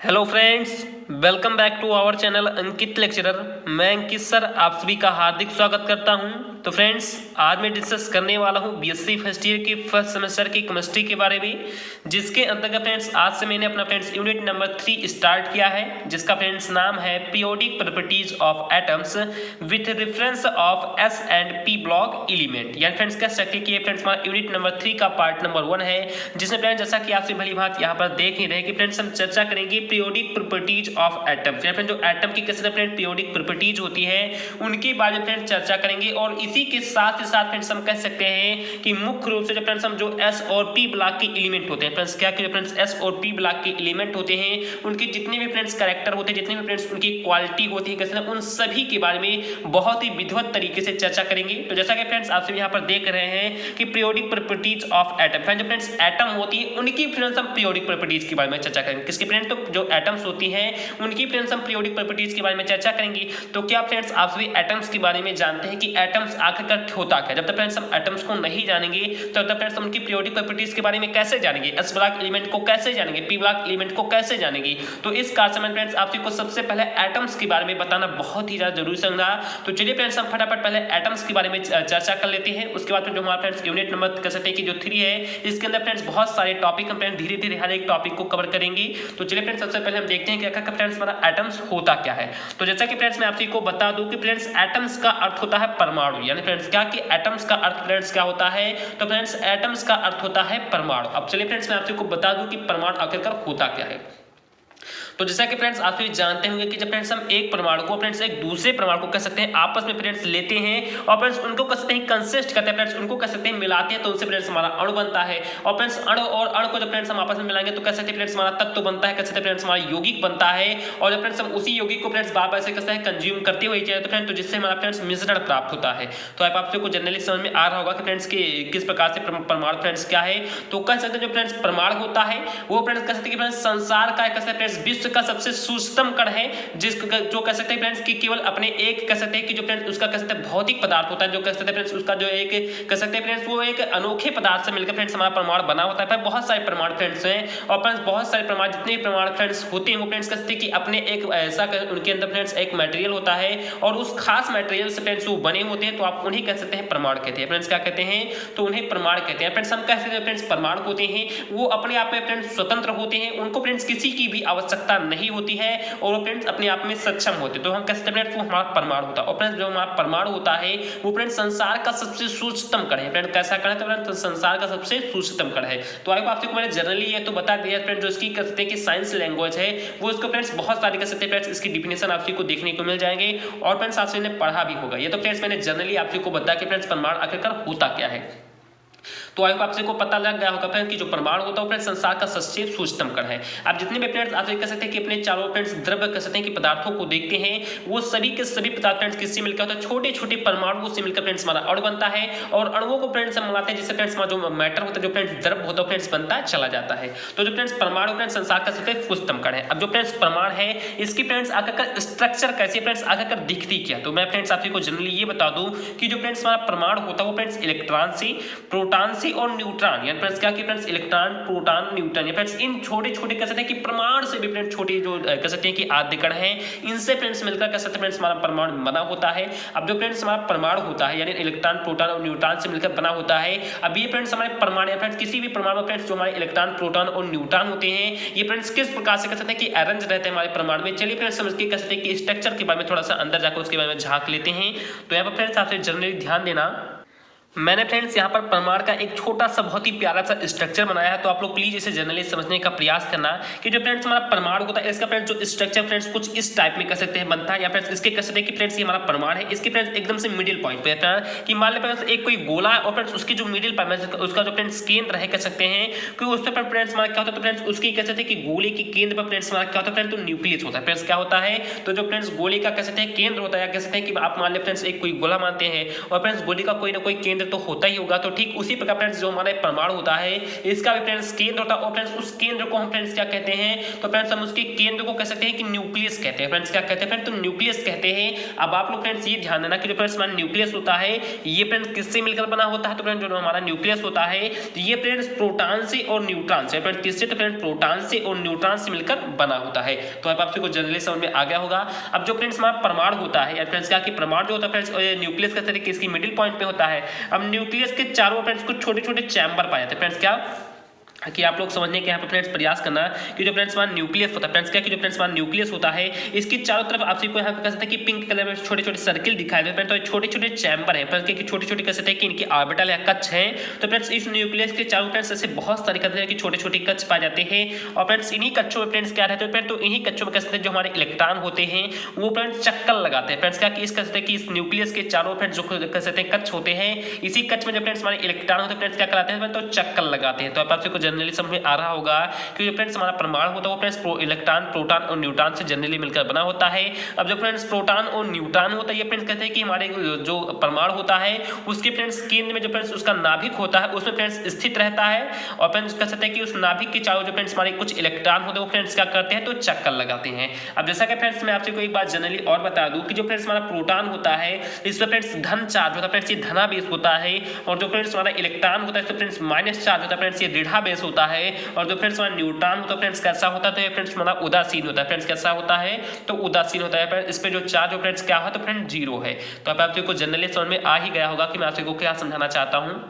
Hello friends, welcome back to our channel Ankit lecturer. मैं Ankit sir आप सभी का हार्दिक स्वागत करता हूं। तो फ्रेंड्स, आज मैं डिस्कस करने वाला हूं बीएससी फर्स्ट ईयर की फर्स्ट सेमेस्टर की केमिस्ट्री के बारे में, जिसके अंतर्गत फ्रेंड्स आज से मैंने अपना फ्रेंड्स यूनिट नंबर 3 स्टार्ट किया है, जिसका फ्रेंड्स नाम है periodic properties of atoms with reference of S and P block element. यानी फ्रेंड्स कह सकते हैं कि फ्रेंड्स हमारा यूनिट नंबर 3 का पार्ट नंबर 1 है, जिसमें फ्रेंड्स जैसा कि आपसे भली बात यहाँ पर देख ही रहे कि फ्रेंड्स हम चर्चा करेंगे पीरियोडिक प्रॉपर्टीज ऑफ एटम्स। या जो एटम की कैसे फ्रेंड पीरियोडिक प्रॉपर्टीज होती है उनके बारे में फ्रेंड्स चर्चा करेंगे। और इसी के साथ ही साथ फ्रेंड्स हम कह सकते हैं कि मुख्य रूप से जो फ्रेंड्स हम जो एस और पी ब्लॉक के एलिमेंट होते हैं फ्रेंड्स, क्या कि फ्रेंड्स एस और पी ब्लॉक के एलिमेंट होते हैं, उनके जितने भी फ्रेंड्स कैरेक्टर होते हैं, जितने भी फ्रेंड्स उनकी क्वालिटी होती है कैसे, उन सभी के बारे में बहुत ही विधिवत तरीके से चर्चा करेंगे। तो जैसा कि फ्रेंड्स आप सभी यहाँ पर देख रहे हैं कि पीरियोडिक प्रॉपर्टीज ऑफ एटम, जो फ्रेंड्स एटम होती है उनकी फ्रेंड्स हम पीरियोडिक प्रॉपर्टीज के बारे में चर्चा करेंगे। किसकी फ्रेंड्स? तो जो एटम्स होती हैं उनकी फ्रेंड्स हम पीरियोडिक प्रॉपर्टीज के बारे में चर्चा करेंगे। तो क्या फ्रेंड्स आप सभी एटम्स के बारे में जानते हैं कि एटम्स आखिरकार होता क्या? जब तक फ्रेंड्स हम एटम्स को नहीं जानेंगे तब तक फ्रेंड्स हम उनकी पीरियोडिक प्रॉपर्टीज के बारे में कैसे जानेंगे, एस ब्लॉक एलिमेंट को कैसे जानेंगे, पी ब्लॉक एलिमेंट को कैसे जानेंगे। तो इस कार्य में फ्रेंड्स आप सभी को सबसे पहले एटम्स के बारे में बताना बहुत ही ज्यादा जरूरी समझा। तो चलिए फ्रेंड्स हम फटाफट पहले एटम्स के बारे में चर्चा कर लेते हैं। उसके बाद जो हमारा फ्रेंड्स यूनिट नंबर कह सकते हैं कि जो 3 है, इसके अंदर फ्रेंड्स बहुत सारे टॉपिक हम फ्रेंड्स धीरे धीरे हर एक टॉपिक को कवर करेंगे। तो चलिए फ्रेंड्स सबसे पहले हम देखते हैं कि आखिर फ्रेंड्स हमारा एटम्स होता क्या है। तो जैसा कि फ्रेंड्स मैं आप सभी को बता दूं कि फ्रेंड्स एटम्स का अर्थ होता है परमाणु। यानी फ्रेंड्स क्या कि एटम्स का अर्थ फ्रेंड्स क्या होता है? तो फ्रेंड्स एटम्स का अर्थ होता है परमाणु। अब चलिए फ्रेंड्स मैं आप सभी को बता दूं कि परमाणु आखिरकार होता क्या है। तो जैसा कि फ्रेंड्स आप सभी जानते होंगे कि जब फ्रेंड्स हम एक परमाणु को फ्रेंड्स एक दूसरे परमाणु को कह सकते हैं आपस में फ्रेंड्स लेते हैं और फ्रेंड्स उनको कह सकते हैं कंसिस्ट करते हैं, फ्रेंड्स उनको कह सकते हैं मिलाते हैं, तो उनसे फ्रेंड्स हमारा अणु बनता है। और फ्रेंड्स अणु और अणु को जब फ्रेंड्स हम आपस में मिलाएंगे तो कह सकते हैं फ्रेंड्स हमारा तत्व बनता है, कह सकते हैं फ्रेंड्स हमारा यौगिक बनता है। और जब फ्रेंड्स हम उसी यौगिक को फ्रेंड्स बार बार से कहते हैं कंज्यूम करते हुए चले तो फ्रेंड्स तो जिससे हमारा फ्रेंड्स मिश्रण प्राप्त होता है। तो आप सबको जनरली समझ में आ रहा होगा कि फ्रेंड्स के किस प्रकार से परमाणु फ्रेंड्स क्या है। तो कह सकते हैं जो फ्रेंड्स परमाणु होता है वो फ्रेंड्स कह सकते हैं कि फ्रेंड्स संसार का कह सकते हैं फ्रेंड्स विश्व का सबसे सूक्ष्म कण है, जो कह सकते हैं फ्रेंड्स कि केवल अपने एक कह सकते हैं कि जो फ्रेंड्स उसका कह सकते हैं भौतिक पदार्थ होता है, जो कह सकते हैं फ्रेंड्स उसका जो एक कह सकते हैं फ्रेंड्स वो एक अनोखे पदार्थ से मिलकर फ्रेंड्स हमारा परमाणु बना होता है। बहुत सारे परमाणु फ्रेंड्स हैं और फ्रेंड्स बहुत सारे परमाणु जितने भी परमाणु फ्रेंड्स होते हैं वो फ्रेंड्स कह सकते हैं कि अपने एक ऐसा उनके अंदर फ्रेंड्स एक मटेरियल होता है और उस खास मटेरियल से फ्रेंड्स वो बने होते हैं, तो आप उन्हें कह सकते हैं परमाणु कहते हैं। फ्रेंड्स क्या कहते हैं? तो उन्हें परमाणु कहते हैं। फ्रेंड्स हम कह सकते हैं फ्रेंड्स परमाणु होते हैं वो अपने आप में फ्रेंड्स स्वतंत्र होते हैं, उनको फ्रेंड्स किसी की भी आवश्यकता नहीं होती है और वो फ्रेंड्स अपने आप में सक्षम होते, तो हम कह सकते हैं वो हमारा परमाणु होता है। और फ्रेंड्स जो हमारा परमाणु होता है वो फ्रेंड्स संसार का सबसे सूक्ष्मतम कण है। फ्रेंड्स कैसा कण है? तो फ्रेंड्स संसार का सबसे सूक्ष्मतम कण है। तो आई आपको मैंने जनरली ये तो बता दिया फ्रेंड्स, जो इसकी कह सकते हैं कि साइंस लैंग्वेज है वो इसको फ्रेंड्स बहुत सारी कह सकते हैं फ्रेंड्स इसकी डिफिनेशन आप को देखने को मिल जाएंगे और फ्रेंड्स आपसे पढ़ा भी होगा। ये तो फ्रेंड्स मैंने जनरली आप को बताया कि फ्रेंड्स परमाणु आखिरकार होता क्या है। तो आई आप को पता लग गया होगा फ्रेंड्स कि जो परमाणु होता है फ्रेंड्स संसार का सबसे सूक्ष्मतम कण है। अब जितने भी फ्रेंड्स आप कह सकते हैं कि अपने चारों फ्रेंड्स द्रव्य कह सकते हैं कि पदार्थों को देखते हैं वो सभी के सभी पदार्थ फ्रेंड्स किससे मिलकर होता है? छोटे छोटे परमाणुओं से मिलकर फ्रेंड्स हमारा अणु बनता है और अणुओं को फ्रेंड्स हम मिलाते हैं जिससे फ्रेंड्स हमारा जो मैटर होता है, जो फ्रेंड्स द्रव्य होता है फ्रेंड्स बनता है चला जाता है। तो जो फ्रेंड्स परमाणु फ्रेंड्स संसार का सबसे सूक्ष्मतम कण है। अब जो फ्रेंड्स परमाणु है इसकी फ्रेंड्स आकर स्ट्रक्चर कैसे फ्रेंड्स आकर दिखती क्या? तो मैं फ्रेंड्स आपको जनरली ये बता दूं कि जो फ्रेंड्स हमारा परमाणु होता है वो फ्रेंड्स इलेक्ट्रॉन से, प्रोटॉन से और न्यूट्रॉन फ्रेंड्स क्या कि friends electron, proton, neutron friends इन छोटे छोटे कह सकते हैं कि परमाणु से भी फ्रेंड्स छोटे जो कह सकते हैं कि आद्य कण हैं इनसे फ्रेंड्स मिलकर कह सकते हैं फ्रेंड्स हमारा परमाणु बना होता है। अब जो फ्रेंड्स हमारा परमाणु होता है यानी इलेक्ट्रॉन, प्रोटॉन और न्यूट्रॉन से मिलकर बना होता है। अब ये फ्रेंड्स हमारे परमाणु फ्रेंड्स किसी भी परमाणु फ्रेंड्स जो हमारे इलेक्ट्रॉन, प्रोटॉन और न्यूट्रॉन होते हैं ये फ्रेंड्स किस प्रकार से कह सकते हैं कि अरेंज रहते हैं हमारे परमाणु में। चलिए फ्रेंड्स समझ के कह सकते हैं कि स्ट्रक्चर के बारे में थोड़ा सा अंदर जाकर उसके बारे में झांक लेते हैं। तो यहाँ पर फ्रेंड्स आपसे जनरली ध्यान देना, मैंने फ्रेंड्स यहाँ पर परमाणु का एक छोटा सा बहुत ही प्यारा सा स्ट्रक्चर बनाया है, तो आप लोग प्लीज इसे जनरली समझने का प्रयास करना कि जो फ्रेंड्स हमारा परमाणु होता है इसका फ्रेंड्स जो स्ट्रक्चर फ्रेंड्स कुछ इस टाइप में कह सकते हैं बनता है। या फ्रेंड्स इसके कह सकते हैं कि फ्रेंड्स ये हमारा परमाणु है, इसके फ्रेंड्स एकदम से मिडिल पॉइंट पे है कि मान लें फ्रेंड्स एक कोई गोला है और फ्रेंड्स उसकी जो मिडिल पॉइंट उसका जो फ्रेंड्स केंद्र है कह सकते हैं कि उस पर फ्रेंड्स हमारा क्या होता है, तो फ्रेंड्स उसकी कह सकते हैं कि गोले के केंद्र पर फ्रेंड्स हमारा क्या होता है फ्रेंड्स तो न्यूक्लियस होता है। फ्रेंड्स क्या होता है? तो जो फ्रेंड्स गोले का कह सकते हैं केंद्र होता है, कह सकते हैं कि आप मान लें फ्रेंड्स एक कोई गोला मानते हैं और फ्रेंड्स गोले का कोई ना कोई केंद्र केंद्र तो होता ही होगा। तो ठीक उसी प्रकार फ्रेंड्स जो हमारा परमाणु होता है इसका भी फ्रेंड्स केंद्र होता है और फ्रेंड्स उस केंद्र को हम फ्रेंड्स क्या कहते हैं, तो फ्रेंड्स हम उसके केंद्र को कह सकते हैं कि न्यूक्लियस कहते हैं। फ्रेंड्स क्या कहते हैं फ्रेंड्स, तो न्यूक्लियस कहते हैं। अब आप लोग फ्रेंड्स ये ध्यान देना कि जो फ्रेंड्स हमारा न्यूक्लियस होता है ये फ्रेंड्स किससे मिलकर बना होता है, तो फ्रेंड्स जो हमारा न्यूक्लियस होता है तो ये फ्रेंड्स प्रोटॉन से और न्यूट्रॉन से, फ्रेंड्स किससे, तो फ्रेंड्स प्रोटॉन से और न्यूट्रॉन से मिलकर बना होता है। तो अब आपको जनरली समझ में आ गया होगा। अब जो फ्रेंड्स हमारा परमाणु होता है या फ्रेंड्स क्या कि परमाणु जो होता है फ्रेंड्स न्यूक्लियस का तरीके इसकी मिडिल पॉइंट पे होता है। अब न्यूक्लियस के चारों फ्रेंड्स कुछ छोटे छोटे चैम्बर पाए जाते हैं। फ्रेंड्स क्या कि आप लोग समझने के यहाँ पे फ्रेंड्स प्रयास करना कि जो फ्रेंड्स हमारा न्यूक्लियस होता है फ्रेंड्स क्या कि जो फ्रेंड्स हमारा न्यूक्लियस होता है इसकी चारों तरफ आप सबको यहाँ पे कह सकते हैं कि पिंक कलर में छोटे छोटे सर्किल दिखाई दे फ्रेंड्स, तो छोटे छोटे चैम्बर है फ्रेंड्स कि छोटे छोटे कह सकते हैं कि इनकी ऑर्बिटल या कक्ष हैं। तो फ्रेंड्स इस न्यूक्लियस के चारों फ्रेंड्स ऐसे बहुत सारे कहते हैं कि छोटे छोटे कक्ष पाए जाते हैं और फ्रेंड्स इन्हीं कक्षों में फ्रेंड्स क्या रहते हैं, तो इन्हीं कक्षों में कह सकते हैं जो हमारे इलेक्ट्रॉन होते हैं वो फ्रेंड्स चक्कर लगाते हैं। फ्रेंड्स क्या कि इस कह सकते हैं कि इस न्यूक्लियस के चारों फ्रेंड्स जो कह सकते हैं कक्ष होते हैं इसी कक्ष में जो फ्रेंड्स हमारे इलेक्ट्रॉन होते हैं फ्रेंड्स क्या कराते हैं, तो चक्कर लगाते हैं। तो आप सबको जनरली समझ में आ रहा होगा कि जो फ्रेंड्स हमारा परमाणु होता है वो फ्रेंड्स इलेक्ट्रॉन प्रोटॉन और न्यूट्रॉन से जनरली मिलकर बना होता है। अब जो फ्रेंड्स प्रोटॉन और न्यूट्रॉन होता है ये फ्रेंड्स कहते हैं कि हमारे जो परमाणु होता है उसके फ्रेंड्स केंद्र में जो फ्रेंड्स उसका नाभिक होता है उसमें फ्रेंड्स स्थित रहता है और फ्रेंड्स कह सकते हैं कि उस नाभिक के चारों जो फ्रेंड्स हमारे कुछ इलेक्ट्रॉन होते हैं वो फ्रेंड्स क्या करते हैं, तो चक्कर लगाते हैं। अब जैसा कि फ्रेंड्स मैं आपसे कोई एक बात जनरली और बता दूं कि जो फ्रेंड्स हमारा प्रोटॉन होता है इस पर फ्रेंड्स धन चार्ज होता है फ्रेंड्स, ये धनावेश होता है और जो फ्रेंड्स हमारा इलेक्ट्रॉन होता है इस पर फ्रेंड्स माइनस चार्ज होता है फ्रेंड्स, ये ऋणावेश होता है और जो फ्रेंड्स हमारा न्यूट्रॉन तो फ्रेंड्स कैसा होता है, तो फ्रेंड्स हमारा उदासीन होता है। फ्रेंड्स कैसा होता है, तो उदासीन होता है। इस पे जो चार्ज हो फ्रेंड्स क्या है, तो फ्रेंड्स जीरो है। तो अब आपको जनरली समझ में आ ही गया होगा कि मैं आपको क्या समझाना चाहता हूँ।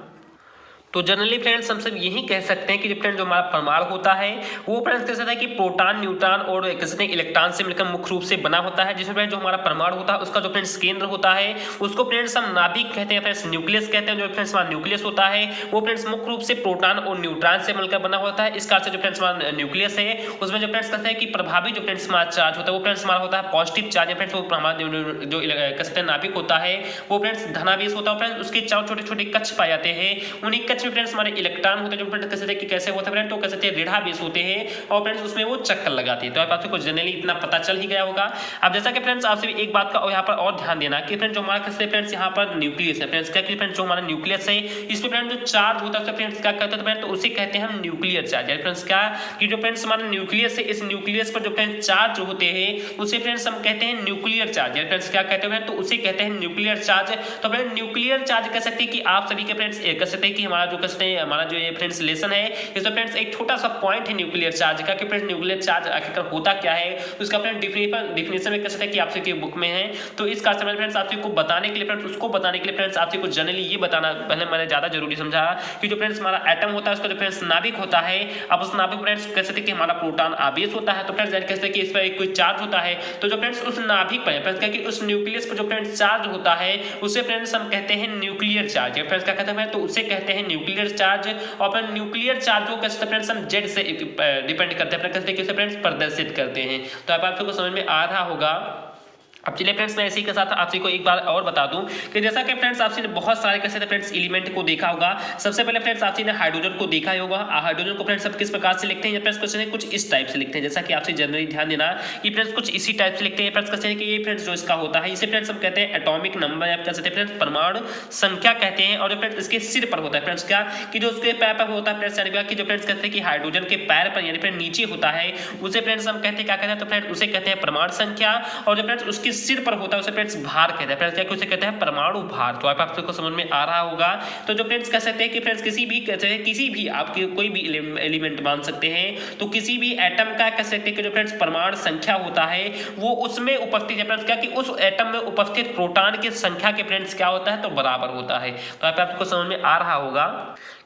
तो जनरली फ्रेंड्स हम सब यही कह सकते हैं कि फ्रेंड्स जो हमारा परमाणु होता है वो फ्रेंड्स कह सकते हैं कि प्रोटॉन न्यूट्रॉन और कह सकते हैं इलेक्ट्रॉन से मिलकर मुख्य रूप से बना होता है, जिसमें फ्रेंड्स जो हमारा परमाणु होता है उसका जो फ्रेंड्स केंद्र होता है उसको फ्रेंड्स हम नाभिक कहते हैं, फ्रेंड्स न्यूक्लियस कहते हैं। जो फ्रेंड्स हमारा न्यूक्लियस होता है वो फ्रेंड्स मुख्य रूप से प्रोटॉन और न्यूट्रॉन से मिलकर बना होता है। इस कारण से जो फ्रेंड्स हमारा न्यूक्लियस है उसमें जो फ्रेंड्स कहते हैं कि प्रभावी जो फ्रेंड्स हमारा चार्ज होता है वो फ्रेंड्स हमारा होता है पॉजिटिव चार्ज। फ्रेंड्स वो जो कह सकते हैं नाभिक होता है वो फ्रेंड्स धनावेश होता है। फ्रेंड्स उसके चार छोटे छोटे कक्ष पाए जाते हैं, उन्हीं कक्ष में फ्रेंड्स हमारे इलेक्ट्रॉन होते हैं जो फ्रेंड्स कह सकते हैं कि कैसे होते हैं फ्रेंड्स, तो कह सकते हैं ऋणावेश होते हैं और फ्रेंड्स उसमें वो चक्कर लगाते हैं। तो आप आपको जनरली इतना पता चल ही गया होगा। अब जैसा कि फ्रेंड्स आपसे एक बात का यहाँ पर और ध्यान देना कि फ्रेंड्स जो हमारा कहते हैं फ्रेंड्स यहाँ पर न्यूक्लियस है फ्रेंड्स, क्या फ्रेंड्स जो हमारा न्यूक्लियस है इसमें फ्रेंड्स जो चार्ज होता है फ्रेंड्स क्या करते हैं, तो उसे कहते हैं हम न्यूक्लियर चार्ज। फ्रेंड्स क्या कि जो फ्रेंड्स हमारा न्यूक्लियस है इस न्यूक्लियस पर जो फ्रेंड्स चार्ज होते हैं उसे फ्रेंड्स हम कहते हैं न्यूक्लियर चार्ज। फ्रेंड्स क्या कहते हैं, तो उसे कहते हैं न्यूक्लियर चार्ज। तो फ्रेंड्स न्यूक्लियर चार्ज कह सकते हैं कि आप सभी के फ्रेंड्स कह सकते हैं कि हमारा जो कहते हैं हमारा जो ये फ्रेंड्स लेसन है इसमें फ्रेंड्स एक छोटा सा पॉइंट है न्यूक्लियर चार्ज का कि फ्रेंड्स न्यूक्लियर चार्ज आखिरकार होता क्या है, उसका फ्रेंड्स डिफिनेशन में कह सकते हैं कि आपसे के बुक में है। तो इस कारण से फ्रेंड्स आपको बताने के लिए फ्रेंड्स उसको बताने के लिए फ्रेंड्स आपको जनरली ये बताना पहले मैंने ज्यादा जरूरी समझा कि जो फ्रेंड्स हमारा एटम होता है उसका जो फ्रेंड्स नाभिक होता है, अब उस नाभिक फ्रेंड्स कह सकते हैं कि हमारा प्रोटॉन आवेश होता है। तो फ्रेंड्स कह सकते हैं कि इस पर कोई चार्ज होता है, तो जो फ्रेंड्स उस नाभिक पर फ्रेंड्स क्या कि उस न्यूक्लियस पर जो फ्रेंड्स चार्ज होता है उसे फ्रेंड्स हम कहते हैं न्यूक्लियर चार्ज। फ्रेंड्स क्या कहते हैं, तो उसे कहते हैं न्यूक्लियर चार्ज। और फिर न्यूक्लियर चार्ज को कहते हैं फ्रेंड्स हम जेड से डिपेंड करते हैं, कहते हैं कि उसे फ्रेंड्स प्रदर्शित करते हैं। तो अब आपको समझ में आ रहा होगा। अब चलिए फ्रेंड्स मैं इसी के साथ आपसे को एक बार और बता दूं कि जैसा कि फ्रेंड्स आपसे बहुत सारे कैसे फ्रेंड्स एलिमेंट को देखा होगा। सबसे पहले फ्रेंड्स आपसे ने हाइड्रोजन को देखा ही होगा। हाइड्रोजन को फ्रेंड्स सब किस प्रकार से लिखते हैं, फ्रेंड्स क्वेश्चन कुछ इस टाइप से लिखते हैं। जैसा कि आपसे जनरली ध्यान देना कि फ्रेंड्स कुछ इसी टाइप से लिखते हैं। फ्रेंड्स कहते हैं कि ये फ्रेंड्स जो इसका होता है इसे फ्रेंड्स हम कहते हैं एटॉमिक नंबर या कह सकते हैं फ्रेंड्स परमाणु संख्या कहते हैं। और जो फ्रेंड्स इसके सिर पर होता है फ्रेंड्स क्या कि जो उसके पैर पर होता है फ्रेंड्स यानी कि जो फ्रेंड्स कहते हैं कि हाइड्रोजन के पैर पर यानी फिर नीचे होता है उसे फ्रेंड्स हम कहते हैं क्या कहते हैं, तो फ्रेंड्स उसे कहते हैं परमाणु संख्या। और जो फ्रेंड्स उसके सिर पर होता है फ्रेंड्स भार कहते हैं। फ्रेंड्स क्या उसे कहते हैं परमाणु भार। तो आप सबको समझ में आ रहा होगा। तो जो फ्रेंड्स कह सकते हैं कि फ्रेंड्स किसी भी आपके कोई भी एलिमेंट मान सकते हैं, तो किसी भी एटम का कह सकते हैं कि जो फ्रेंड्स परमाणु संख्या होता है वो उसमें उपस्थित है फ्रेंड्स क्या कि उस एटम में उपस्थित प्रोटॉन की संख्या के फ्रेंड्स क्या होता है, तो बराबर होता है। तो आप आपको समझ में आ रहा होगा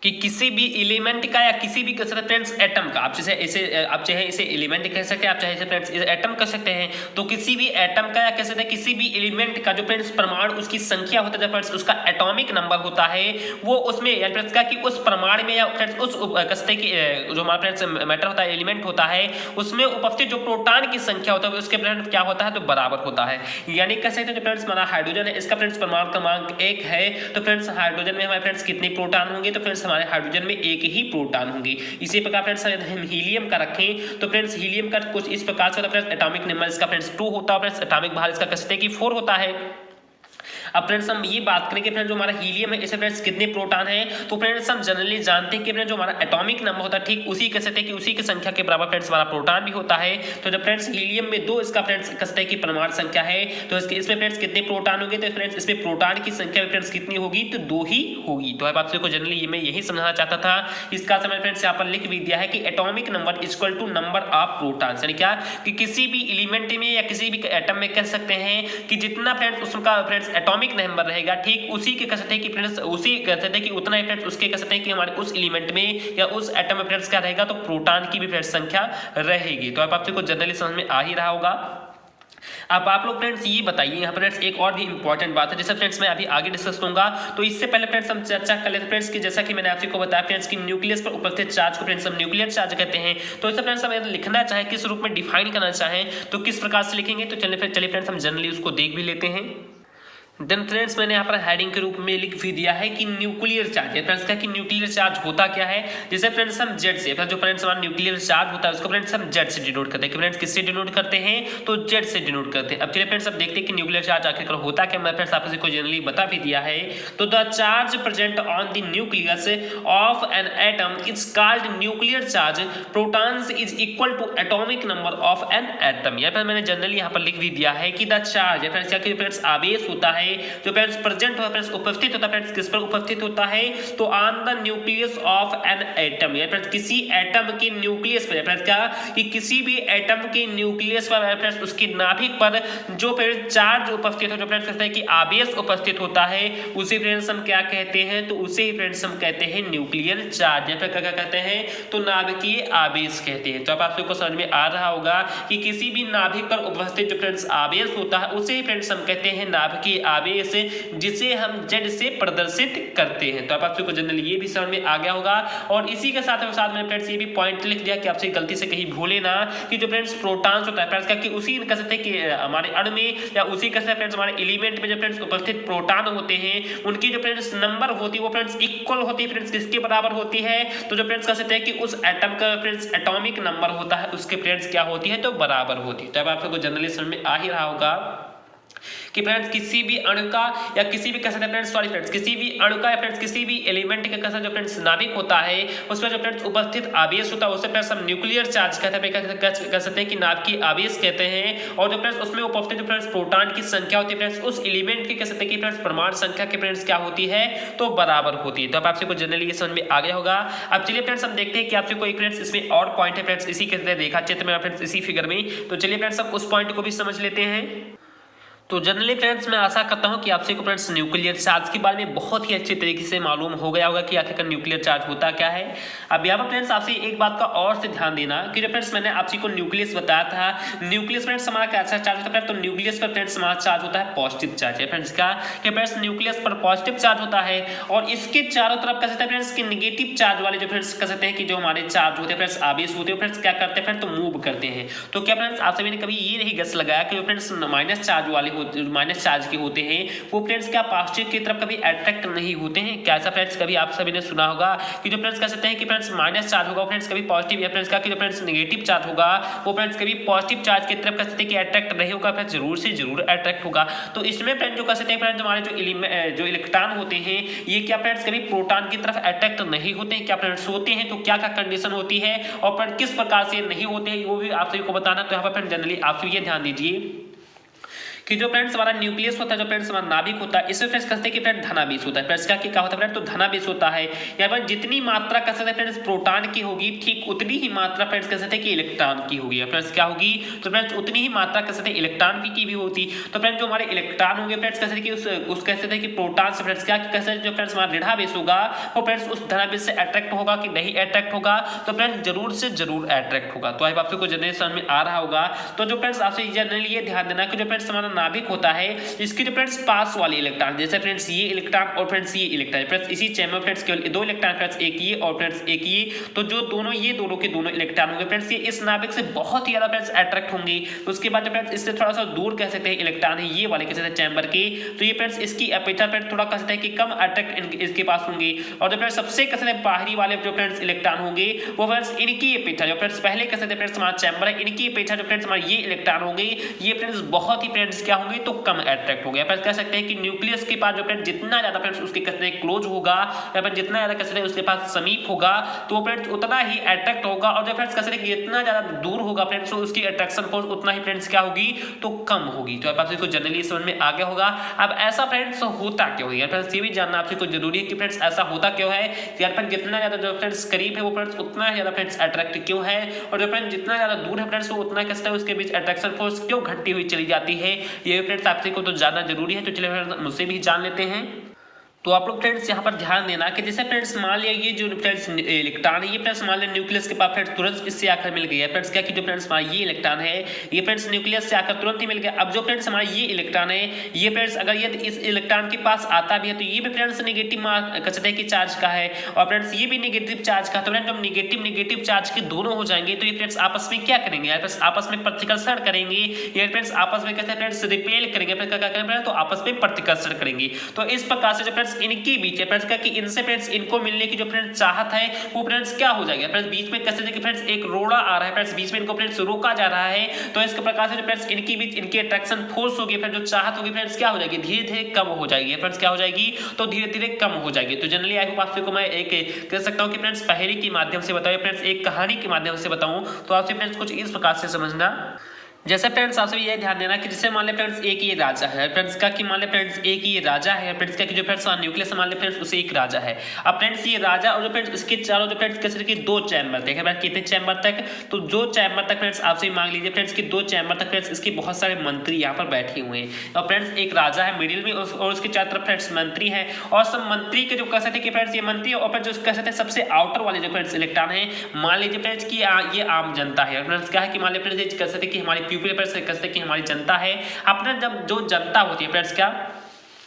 कि किसी भी एलिमेंट का या किसी भी कह सकते हैं फ्रेंड्स एटम का, आप जैसे इसे आप चाहे इसे एलिमेंट कह सकते हैं, आप चाहे इसे फ्रेंड्स एटम कह सकते हैं। तो किसी भी एटम का या कह सकते हैं किसी भी एलिमेंट का जो फ्रेंड्स परमाणु उसकी संख्या होता है, फ्रेंड्स उसका एटॉमिक नंबर होता है वो उसमें या फ्रेंड्स क्या कि उस परमाणु में या फ्रेंड्स उस कह सकते हैं कि जो हमारा फ्रेंड्स मैटर होता है एलिमेंट होता है उसमें उपस्थित जो प्रोटॉन की संख्या होता है उसके फ्रेंड्स क्या होता है, तो बराबर होता है। यानी कह सकते हैं फ्रेंड्स हमारा हाइड्रोजन है इसका फ्रेंड्स परमाणु क्रमांक 1 है, तो फ्रेंड्स हाइड्रोजन में हमारे फ्रेंड्स कितने प्रोटॉन होंगे, तो फ्रेंड्स हमारे हाइड्रोजन में एक ही प्रोटॉन होंगे। इसी प्रकार फ्रेंड्स हम हीलियम का रखें तो फ्रेंड्स हीलियम का कुछ इस प्रकार से फ्रेंड्स एटॉमिक नंबर इसका फ्रेंड्स 2 होता है, फ्रेंड्स एटॉमिक भार इसका कह सकते हैं कि 4 होता है। अब फ्रेंड्स हम ये बात करें कि फ्रेंड्स जो हमारा हीलियम है इसमें फ्रेंड्स कितने प्रोटॉन है, तो फ्रेंड्स हम जनरली जानते हैं कि फ्रेंड्स जो हमारा एटॉमिक नंबर होता है ठीक उसी कह सकते हैं कि उसी की संख्या के बराबर फ्रेंड्स हमारा प्रोटॉन भी होता है। तो जब फ्रेंड्स हीलियम में 2 इसका फ्रेंड्स कह सकते हैं कि परमाणु संख्या है, तो इसमें फ्रेंड्स कितने प्रोटॉन होंगे, तो फ्रेंड्स इसमें प्रोटॉन की संख्या फ्रेंड्स कितनी होगी, तो 2 ही होगी। तो अब आप सबको जनरली मैं यही समझाना चाहता था। इसका समय फ्रेंड्स यहाँ पर लिख भी दिया है कि atomic number equal to number of protons, यानी क्या कि किसी भी एलिमेंट में या किसी भी एटम में कह सकते हैं कि जितना फ्रेंड्स उसका फ्रेंड्स एटॉमिक नंबर रहेगा ठीक उसी के कह सकते हैं कि फ्रेंड्स उसी कह सकते हैं कि उतना ही फ्रेंड्स उसके कह सकते हैं कि हमारे उस एलिमेंट में या उस एटम में फ्रेंड्स क्या रहेगा, तो प्रोटॉन की भी फ्रेंड्स संख्या रहेगी। तो अब आप सबको जनरली समझ में आ ही रहा होगा। अब आप लोग फ्रेंड्स ये बताइए यहाँ पर फ्रेंड्स एक और भी इंपॉर्टेंट बात है जिसे फ्रेंड्स मैं अभी आगे डिस्कस करूंगा। तो इससे पहले फ्रेंड्स हम चर्चा कर लेते हैं फ्रेंड्स कि जैसा कि मैंने आपको बताया फ्रेंड्स कि न्यूक्लियस पर उपस्थित चार्ज को फ्रेंड्स हम न्यूक्लियर चार्ज कहते हैं। तो इसे फ्रेंड्स हम लिखना चाहें किस रूप में डिफाइन करना चाहें तो किस प्रकार से लिखेंगे, तो चलिए फ्रेंड्स हम जनरली उसको देख भी लेते हैं। देन फ्रेंड्स मैंने यहाँ पर हेडिंग के रूप में लिख भी दिया है कि न्यूक्लियर चार्ज है फ्रेंड्स क्या कि न्यूक्लियर चार्ज होता क्या है, जैसे फ्रेंड्स हम जेड से जो फ्रेंड्स हमारा न्यूक्लियर चार्ज होता है उसको फ्रेंड्स हम जेड से डिनोट करते हैं कि फ्रेंड्स किससे डिनोट करते हैं, तो जेड से डिनोट करते हैं। अब चलिए फ्रेंड्स अब देखते हैं कि न्यूक्लियर चार्ज आखिरकार होता क्या, मैं फ्रेंड्स आपको जनरली बता भी दिया है। तो the charge present on the nucleus of an atom is called nuclear charge, protons is equal to atomic number of an atom. या फिर मैंने जनरली यहाँ पर लिख भी दिया है कि द चार्ज फ्रेंड्स क्या कि फ्रेंड्स आवेश होता है जो फ्रेंड्स प्रेजेंट होता है फ्रेंड्स उपस्थित होता है फ्रेंड्स किस पर उपस्थित होता है, तो on the nucleus of an atom, या फ्रेंड्स किसी एटम के न्यूक्लियस पर फ्रेंड्स क्या कि किसी भी एटम के न्यूक्लियस पर फ्रेंड्स उसकी नाभिक पर जो फ्रेंड्स चार्ज उपस्थित हो जो फ्रेंड्स कहते हैं कि आवेश उपस्थित होता है उसे फ्रेंड्स हम क्या कहते हैं, तो उसे ही फ्रेंड्स हम कहते हैं न्यूक्लियर चार्ज, या फिर क्या कहते हैं, तो नाभिकीय आवेश कहते हैं। तो अब आप सबको समझ में आ रहा होगा कि किसी भी नाभिक पर उपस्थित जो फ्रेंड्स आवेश होता है उसे ही फ्रेंड्स हम कहते हैं नाभिकीय आवेश, जिसे हम जेड से प्रदर्शित करते हैं। तो आप सबको जनरली ये भी समझ में आ गया होगा। और इसी के साथ मैंने फ्रेंड्स ये भी पॉइंट लिख दिया कि आपसे गलती से कहीं भूले ना कि जो फ्रेंड्स प्रोटॉन्स होता है फ्रेंड्स क्या कि उसी कह सकते हैं कि हमारे अणु में या उसी कह सकते हैं फ्रेंड्स हमारे एलिमेंट में जो फ्रेंड्स उपस्थित प्रोटॉन होते हैं उनकी जो फ्रेंड्स नंबर होती है वो फ्रेंड्स इक्वल होती है फ्रेंड्स किसके बराबर होती है, तो जो फ्रेंड्स कह सकते हैं कि उस एटम का फ्रेंड्स एटॉमिक नंबर होता है उसके फ्रेंड्स क्या होती है, तो बराबर होती है। तो अब आप सबको जनरली समझ में आ ही रहा होगा कि फ्रेंड्स किसी भी अणु का या किसी भी कह सकते हैं फ्रेंड्स सॉरी फ्रेंड्स किसी भी अणु का या फ्रेंड्स किसी भी एलिमेंट का जो फ्रेंड्स नाभिक होता है उसमें जो फ्रेंड्स उपस्थित आवेश होता है उसे फ्रेंड्स हम न्यूक्लियर चार्ज कहते हैं, कह सकते हैं कि नाभिकीय आवेश कहते हैं। और जो फ्रेंड्स उसमें उपस्थित जो फ्रेंड्स प्रोटॉन की संख्या होती है फ्रेंड्स उस एलिमेंट की कह सकते हैं कि फ्रेंड्स परमाणु संख्या के फ्रेंड्स क्या होती है, तो बराबर होती है। तो अब आपसे को जनरली ये समझ में आ गया होगा। अब चलिए फ्रेंड्स हम देखते हैं कि आपसे कोई फ्रेंड्स इसमें और पॉइंट है फ्रेंड्स इसी के रेखा चित्र में फ्रेंड्स इसी फिगर में, तो चलिए फ्रेंड्स हम उस पॉइंट को भी समझ लेते हैं। तो जनरली फ्रेंड्स मैं आशा करता हूं कि आपसे को फ्रेंड्स न्यूक्लियर चार्ज के बारे में बहुत ही अच्छे तरीके से मालूम हो गया होगा कि आखिरकार न्यूक्लियर चार्ज होता क्या है। अब यहाँ पर फ्रेंड्स आपसे एक बात का और से ध्यान देना कि जो फ्रेंड्स मैंने आपसे को न्यूक्लियस बताया था, न्यूक्लियस फ्रेंड्स हमारा कैसा चार्ज होता है, तो न्यूक्लियस पर फ्रेंड्स हमारा चार्ज होता है पॉजिटिव चार्ज है फ्रेंड्स क्या कि फ्रेंड्स न्यूक्लियस पर पॉजिटिव चार्ज होता है और इसके चारों तरफ कह सकते हैं फ्रेंड्स कि नेगेटिव चार्ज वाले जो फ्रेंड्स कह सकते हैं कि जो हमारे चार्ज होते हैं फ्रेंड्स आवेश होते हैं फ्रेंड्स क्या करते हैं फ्रेंड्स, तो मूव करते हैं। तो क्या फ्रेंड्स आप सभी ने कभी ये नहीं गेस लगाया कि जो फ्रेंड्स माइनस चार्ज वाले होते माइनस चार्ज के होते हैं वो फ्रेंड्स क्या पॉजिटिव की तरफ कभी अट्रैक्ट नहीं होते हैं, क्या ऐसा फ्रेंड्स कभी आप सभी ने सुना होगा कि जो फ्रेंड्स कह सकते हैं कि फ्रेंड्स माइनस चार्ज होगा फ्रेंड्स कभी पॉजिटिव या फ्रेंड्स का कि जो फ्रेंड्स नेगेटिव चार्ज होगा वो फ्रेंड्स कभी पॉजिटिव चार्ज की तरफ कह सकते हैं कि अट्रैक्ट नहीं होगा फ्रेंड्स, जरूर से जरूर अट्रैक्ट होगा। तो इसमें फ्रेंड्स जो कह सकते हैं फ्रेंड्स हमारे जो इलेक्ट्रॉन होते हैं ये क्या फ्रेंड्स कभी प्रोटॉन की तरफ अट्रैक्ट नहीं होते हैं, क्या फ्रेंड्स होते हैं, तो क्या क्या कंडीशन होती है और फ्रेंड्स किस प्रकार से नहीं होते हैं वो भी आप सभी को बताना। तो यहाँ पर फ्रेंड्स जनरली आप सभी ये ध्यान दीजिए कि जो फ्रेंड्स हमारा न्यूक्लियस होता है जो फ्रेंड्स हमारा नाभिक होता है इसमें फ्रेंड्स कहते हैं कि फ्रेंड्स धनावेश होता है फ्रेंड्स क्या होता है फ्रेंड्स, तो धनावेश होता है। यहाँ पर जितनी मात्रा कह सकते हैं फ्रेंड्स प्रोटॉन की होगी ठीक उतनी ही मात्रा फ्रेंड्स कह सकते हैं कि इलेक्ट्रॉन की होगी, फ्रेंड्स क्या होगी, तो फ्रेंड्स उतनी ही मात्रा कह सकते हैं इलेक्ट्रॉन की भी होती। तो फ्रेंड्स जो हमारे इलेक्ट्रॉन होंगे फ्रेंड्स कह सकते हैं कि उस कह सकते हैं कि प्रोटॉन से फ्रेंड्स क्या कह सकते हैं जो फ्रेंड्स हमारा ऋणावेश होगा वो फ्रेंड्स उस धनावेश से अट्रैक्ट होगा कि नहीं अट्रैक्ट होगा, तो फ्रेंड्स जरूर से जरूर अट्रैक्ट होगा। तो आप सबको जनरली समझ में आ रहा होगा। तो जो फ्रेंड्स आपसे जनरली ये ध्यान देना कि जो फ्रेंड्स हमारा नाभिक होता है इसके जो फ्रेंड्स पास वाले इलेक्ट्रॉन जैसे फ्रेंड्स ये इलेक्ट्रॉन और फ्रेंड्स ये इलेक्ट्रॉन फ्रेंड्स इसी चैम्बर फ्रेंड्स केवल दो इलेक्ट्रॉन फ्रेंड्स एक ये और फ्रेंड्स एक ये, तो जो दोनों ये दोनों के दोनों इलेक्ट्रॉन होंगे फ्रेंड्स ये इस नाभिक से बहुत ही ज्यादा फ्रेंड्स अट्रैक्ट होंगे। तो उसके बाद जो फ्रेंड्स इससे थोड़ा सा दूर कह सकते हैं इलेक्ट्रॉन है ये वाले कह सकते हैं चैम्बर के, तो ये फ्रेंड्स इसकी अपेक्षा फ्रेंड्स थोड़ा कह सकते हैं कि कम अट्रैक्ट इसके पास होंगे। और जो फ्रेंड्स सबसे कह सकते हैं बाहरी वाले जो फ्रेंड्स इलेक्ट्रॉन होंगे वो फ्रेंड्स इनकी अपेक्षा जो फ्रेंड्स पहले कह सकते हैं फ्रेंड्स हमारा चैम्बर है इनकी अपेक्षा जो फ्रेंड्स हमारे ये इलेक्ट्रॉन होंगे ये फ्रेंड्स बहुत ही फ्रेंड्स क्या होंगे, तो कम अट्रैक्ट हो गया। कह सकते हैं कि न्यूक्लियस के पास जो फ्रेंड्स जितना ज्यादा फ्रेंड्स उसके कहते हैं क्लोज होगा या फिर जितना ज्यादा कहते हैं उसके पास समीप होगा तो फ्रेंड्स उतना ही अट्रैक्ट होगा, और जो फ्रेंड्स कहते हैं कि जितना ज्यादा दूर होगा फ्रेंड्स तो उसकी अट्रैक्शन फोर्स उतना ही फ्रेंड्स क्या होगी, तो कम होगी। तो आप इसको जनरली समझ में आ गया होगा। अब ऐसा फ्रेंड्स होता क्यों है, फ्रेंड्स ये भी जानना आपसे को जरूरी है कि फ्रेंड्स ऐसा होता क्यों है, यार फ्रेंड्स जितना ज्यादा जो फ्रेंड्स करीब है वो फ्रेंड्स उतना ज्यादा फ्रेंड्स अट्रैक्ट क्यों है, और जो फ्रेंड्स जितना ज्यादा दूर है फ्रेंड्स वो उतना कैसे उसके बीच अट्रैक्शन फोर्स क्यों घटती हुई चली जाती है, ये फ्रेंड्स आपसे को तो जानना जरूरी है। तो चलिए फ्रेंड्स मुझसे भी जान लेते हैं। तो आप लोग फ्रेंड्स यहाँ पर ध्यान देना कि जैसे फ्रेंड्स मान लिया ये जो फ्रेंड्स इलेक्ट्रॉन है ये फ्रेंड्स मान लिया न्यूक्लियस के पास फ्रेंड्स तुरंत इससे आकर मिल गया फ्रेंड्स, क्या कि जो फ्रेंड्स हमारा ये इलेक्ट्रॉन है ये फ्रेंड्स न्यूक्लियस से आकर तुरंत ही मिल गया। अब जो फ्रेंड्स हमारा ये इलेक्ट्रॉन है ये फ्रेंड्स अगर ये इस इलेक्ट्रॉन के पास आता भी है तो ये भी फ्रेंड्स नेगेटिव कहते हैं कि चार्ज का है, और फ्रेंड्स ये भी नेगेटिव चार्ज का। तो फ्रेंड्स जब नेगेटिव चार्ज के दोनों हो जाएंगे तो ये फ्रेंड्स आपस में क्या करेंगे, आपस में प्रतिकर्षण करेंगे, ये फ्रेंड्स आपस में कहते हैं फ्रेंड्स रिपेल करेंगे, क्या करेंगे तो आपस में प्रतिकर्षण करेंगे। तो इस प्रकार से जो फ्रेंड्स इनके बीच फ्रेंड्स का कि इनसे फ्रेंड्स इनको मिलने की जो फ्रेंड्स चाहत है वो फ्रेंड्स क्या हो जाएगा, फ्रेंड्स बीच में कैसे कि फ्रेंड्स एक रोड़ा आ रहा है फ्रेंड्स बीच में इनको फ्रेंड्स रोका जा रहा है, तो इस प्रकार से जो फ्रेंड्स इनके बीच इनकी अट्रैक्शन फोर्स होगी फ्रेंड्स जो चाहत होगी फ्रेंड्स क्या हो जाएगी, धीरे धीरे कम हो जाएगी फ्रेंड्स, क्या हो जाएगी तो धीरे धीरे कम हो जाएगी। तो जनरली आई होप आपको मैं एक कह सकता हूं कि फ्रेंड्स पहेली के माध्यम से बताऊं फ्रेंड्स एक कहानी के माध्यम से बताऊं तो आपसे फ्रेंड्स कुछ इस प्रकार से समझना। जैसे फ्रेंड्स आपसे ये ध्यान देना कि जैसे मान ले फ्रेंड्स एक ये राजा है फ्रेंड्स का कि मान ले फ्रेंड्स एक ये राजा है फ्रेंड्स का कि जो फ्रेंड्स न्यूक्लियस मान ले फ्रेंड्स उसे एक राजा है। अब फ्रेंड्स ये राजा और जो फ्रेंड्स इसके चारों जो फ्रेंड्स कैसे कि दो चैम्बर थे फ्रेंड्स कितने चैम्बर तक, तो दो चैम्बर तक फ्रेंड्स आपसे मांग लीजिए फ्रेंड्स कि दो चैम्बर तक फ्रेंड्स इसके बहुत सारे मंत्री यहाँ पर बैठे हुए हैं, और फ्रेंड्स एक राजा है मिडिल में और उसके चारों तरफ फ्रेंड्स मंत्री है, और सब मंत्री के जो कह सकते कि फ्रेंड्स ये मंत्री और फिर जो कह सकते हैं सबसे आउटर वाले जो फ्रेंड्स इलेक्ट्रॉन है मान लीजिए फ्रेंड्स कि ये आम जनता है फ्रेंड्स, क्या है कि मान लीजिए फ्रेंड्स कह सकते कि हमारी पीपल फ्रेंड्स कह सकते कि हमारी जनता है। अपना जब जो जनता होती है फ्रेंड्स क्या